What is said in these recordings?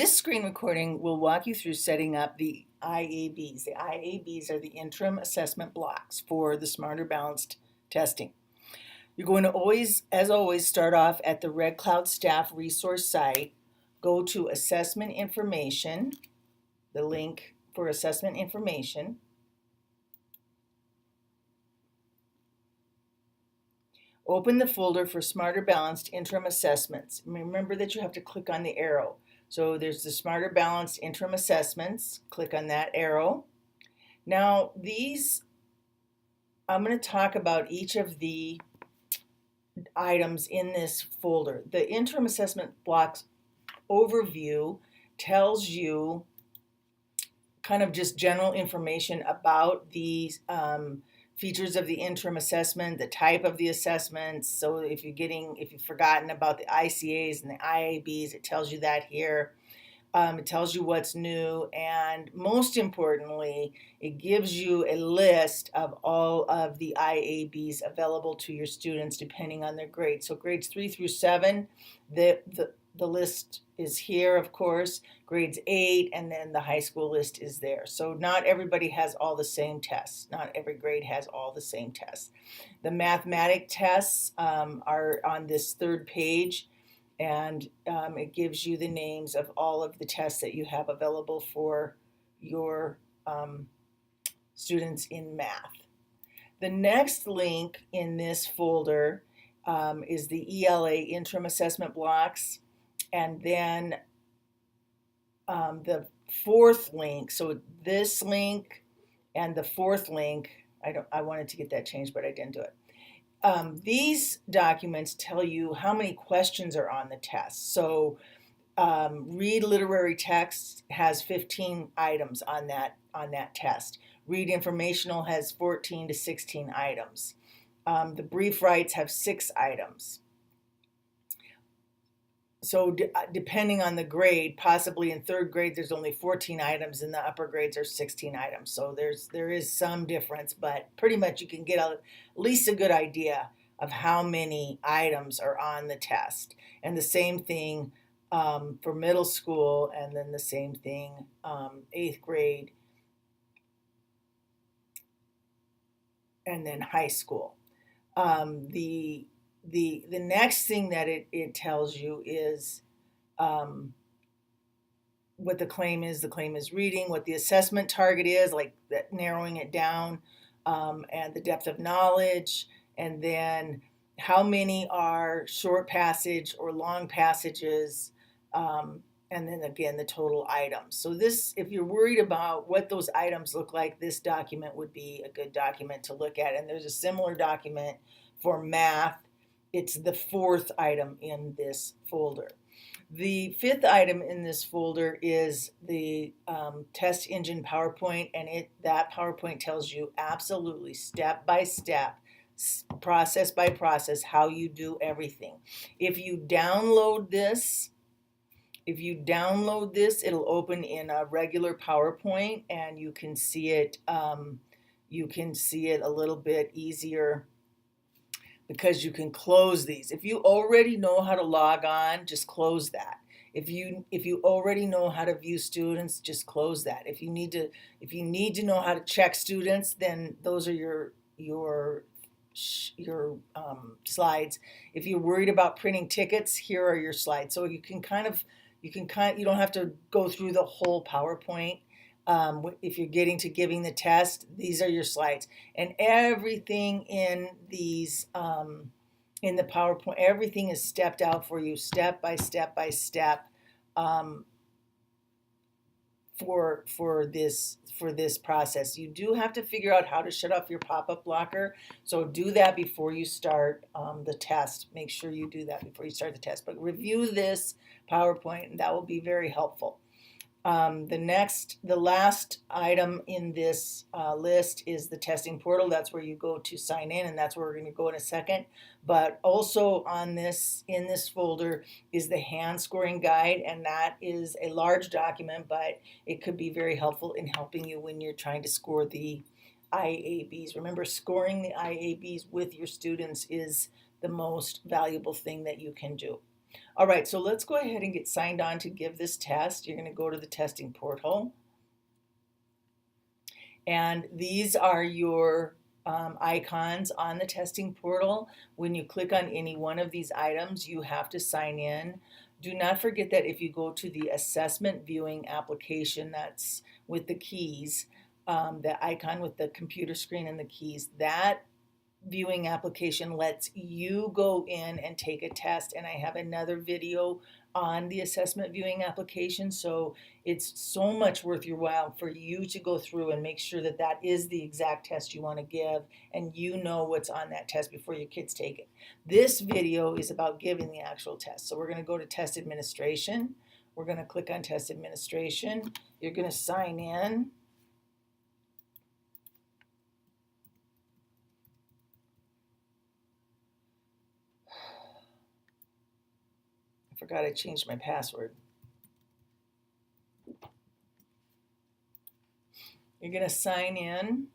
This screen recording will walk you through setting up the IABs. The IABs are the interim assessment blocks for the Smarter Balanced testing. You're going to always, as always, start off at the Red Cloud staff resource site. Go to assessment information, the link for assessment information. Open the folder for Smarter Balanced interim assessments. Remember that you have to click on the arrow. So there's the Smarter Balanced interim assessments. Click on that arrow. Now I'm going to talk about each of the items in this folder. The interim assessment blocks overview tells you kind of just general information about the features of the interim assessment, the type of the assessments. So if you've forgotten about the ICAs and the IABs, it tells you that here. It tells you what's new, and most importantly, it gives you a list of all of the IABs available to your students depending on their grade. So grades 3 through 7, the list is here, of course. Grades 8, and then the high school list is there. So not everybody has all the same tests. Not every grade has all the same tests. The mathematics tests are on this third page, and it gives you the names of all of the tests that you have available for your students in math. The next link in this folder is the ELA interim assessment blocks, and then the fourth link. So this link and the fourth link, I wanted to get that changed, but I didn't do it. These documents tell you how many questions are on the test. So Read Literary Text has 15 items on that test. Read Informational has 14 to 16 items. The Brief Writes have 6 items. So depending on the grade, possibly in third grade there's only 14 items, and the upper grades are 16 items. So there is some difference, but pretty much you can get at least a good idea of how many items are on the test. And the same thing for middle school, and then the same thing 8th grade, and then high school. The next thing that it tells you is what the claim is. The claim is reading, what the assessment target is, like that, narrowing it down, and the depth of knowledge, and then how many are short passage or long passages, and then again the total items. So this, if you're worried about what those items look like, this document would be a good document to look at. And there's a similar document for math. It's the 4th item in this folder. The 5th item in this folder is the test engine PowerPoint, and that PowerPoint tells you absolutely step by step, process by process, how you do everything. If you download this, it'll open in a regular PowerPoint, and you can see it. You can see it a little bit easier, because you can close these. If you already know how to log on, just close that. If you already know how to view students, just close that. If you need to know how to check students, then those are your slides. If you're worried about printing tickets, here are your slides. So you don't have to go through the whole PowerPoint. If you're getting to giving the test, these are your slides, and everything in these in the PowerPoint, everything is stepped out for you, step by step by step, for this process. You do have to figure out how to shut off your pop-up blocker, so do that before you start the test. Make sure you do that before you start the test, but review this PowerPoint, and that will be very helpful. The last item in this list is the testing portal. That's where you go to sign in, and that's where we're going to go in a second. But also in this folder is the hand scoring guide, and that is a large document, but it could be very helpful in helping you when you're trying to score the IABs. Remember, scoring the IABs with your students is the most valuable thing that you can do. All right, so let's go ahead and get signed on to give this test. You're going to go to the testing portal. And these are your icons on the testing portal. When you click on any one of these items, you have to sign in. Do not forget that if you go to the assessment viewing application that's with the keys, the icon with the computer screen and the keys, that viewing application lets you go in and take a test, and I have another video on the assessment viewing application, so it's so much worth your while for you to go through and make sure that that is the exact test you want to give and you know what's on that test before your kids take it. This video is about giving the actual test, so we're going to go to test administration. We're going to click on test administration. You're going to sign in. I forgot I changed my password. You're going to sign in.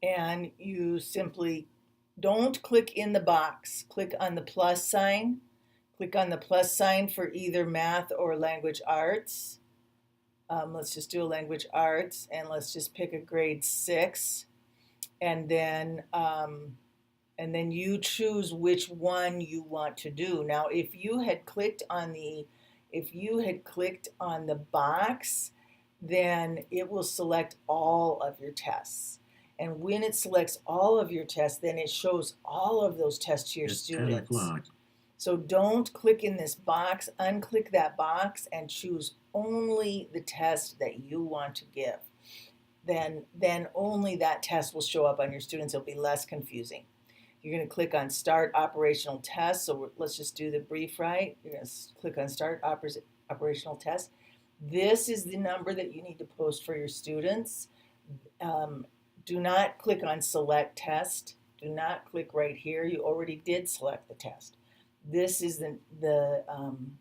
And you simply don't click in the box. Click on the plus sign. Click on the plus sign for either math or language arts. Let's just do a language arts, and let's just pick a grade 6. And then you choose which one you want to do. Now, if you had clicked on the box, then it will select all of your tests. And when it selects all of your tests, then it shows all of those tests to your students. 10 o'clock. So don't click in this box, unclick that box and choose only the test that you want to give. Then only that test will show up on your students. It'll be less confusing. You're going to click on Start Operational Test. So let's just do the brief right. You're going to click on Start Operational Test. This is the number that you need to post for your students. Do not click on Select Test. Do not click right here. You already did select the test. This is the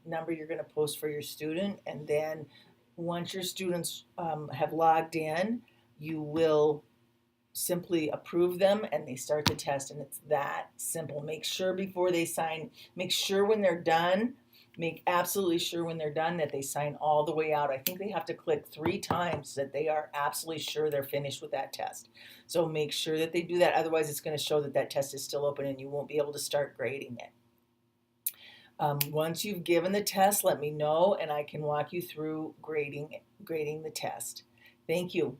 number you're going to post for your student. And then once your students have logged in, you will simply approve them and they start the test, and it's that simple. Make sure before they sign, make sure when they're done, make absolutely sure when they're done that they sign all the way out. I think they have to click 3 times that they are absolutely sure they're finished with that test. So make sure that they do that, otherwise it's going to show that that test is still open and you won't be able to start grading it. Once you've given the test, let me know and I can walk you through grading the test. Thank you.